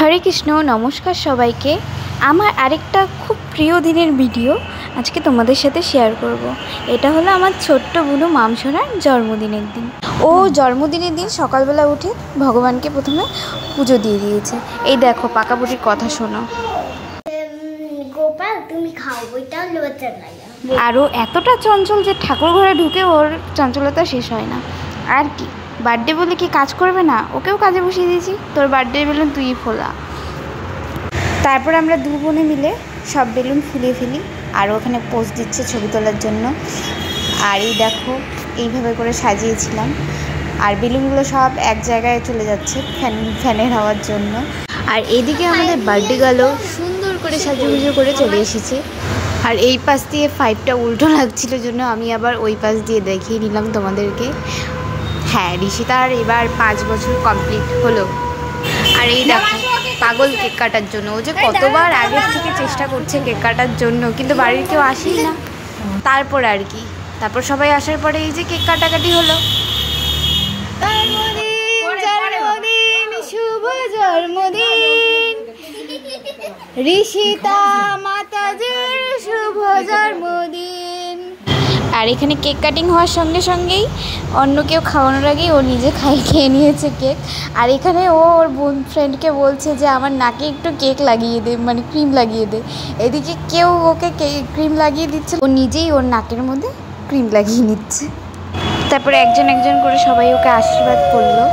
হরে কৃষ্ণ। নমস্কার সবাইকে। আমার আরেকটা খুব প্রিয় দিনের ভিডিও আজকে তোমাদের সাথে শেয়ার করব। এটা হলো আমার ছোট্ট বুনু মামসোনার জন্মদিনের দিন। ও জন্মদিনের দিন সকালবেলা উঠে ভগবানকে প্রথমে পুজো দিয়ে দিয়েছে। এই দেখো পাকাপুটির কথা শোনো। গোপাল তুমি খাও, ওইটাও লজ্জা নাই। আরও এতটা চঞ্চল যে ঠাকুর ঘরে ঢুকে ওর চঞ্চলতা শেষ হয় না। আর কি বার্থডে বলে কি কাজ করবে না? ওকেও কাজে বসিয়ে দিয়েছি। তোর বার্থডে বেলুন তুই ফোলা। তারপর আমরা দু বোনে মিলে সব বেলুন ফুলিয়ে ফেলি আর ওখানে পোজ দিচ্ছে ছবি তোলার জন্য। আর এই দেখো এইভাবে করে সাজিয়েছিলাম আর বেলুনগুলো সব এক জায়গায় চলে যাচ্ছে ফ্যানের হাওয়ার জন্য। আর এইদিকে আমাদের বার্থডে গেল সুন্দর করে সাজুগুজু করে চলে এসেছে। আর এই পাশ দিয়ে 5টা উল্টো লাগছিল জন্য আমি আবার ওই পাশ দিয়ে দেখিয়ে নিলাম তোমাদেরকে। হ্যাঁ, ঋষিতার এবার 5 বছর কমপ্লিট হলো। আর এই দেখো পাগল কেক কাটার জন্য। ও যে কতবার আগের থেকে চেষ্টা করছে কেক কাটার জন্য, কিন্তু বাড়ির কেউ আসেই না। তারপর আর কি, তারপর সবাই আসার পরে এই যে কেক কাটাকাটি হলো। জন্মদিন শুভ জন্মদিন ঋষিতা মাতাজির শুভ জন্মদিন। আর এখানে কেক কাটিং হওয়ার সঙ্গে সঙ্গেই অন্য কেউ খাওয়ানোর আগেই ও নিজে খেয়ে নিয়েছে কেক। আর এখানে ও ওর বোন ফ্রেন্ডকে বলছে যে আমার নাকে একটু কেক লাগিয়ে দে, মানে ক্রিম লাগিয়ে দে। এদিকে কেউ ওকে ক্রিম লাগিয়ে দিচ্ছে, ও নিজেই ওর নাকের মধ্যে ক্রিম লাগিয়ে নিচ্ছে। তারপরে একজন একজন করে সবাই ওকে আশীর্বাদ করলো।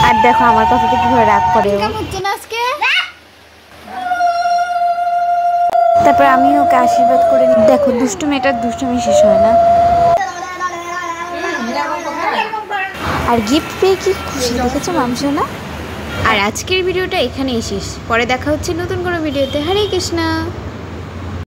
আর দেখো আমার কথাটা কীভাবে রাগ করে ও। তারপর আমি ওকে আশীর্বাদ করে নিই। দেখো দুষ্টু মেয়েটার দুষ্টুমি শেষ হয় না। আর গিফট পেয়ে কি খুশি দেখেছো মামসোনা। আর আজকের ভিডিওটা এখানেই শেষ। পরে দেখা হচ্ছে নতুন কোনো ভিডিওতে। হরে কৃষ্ণ।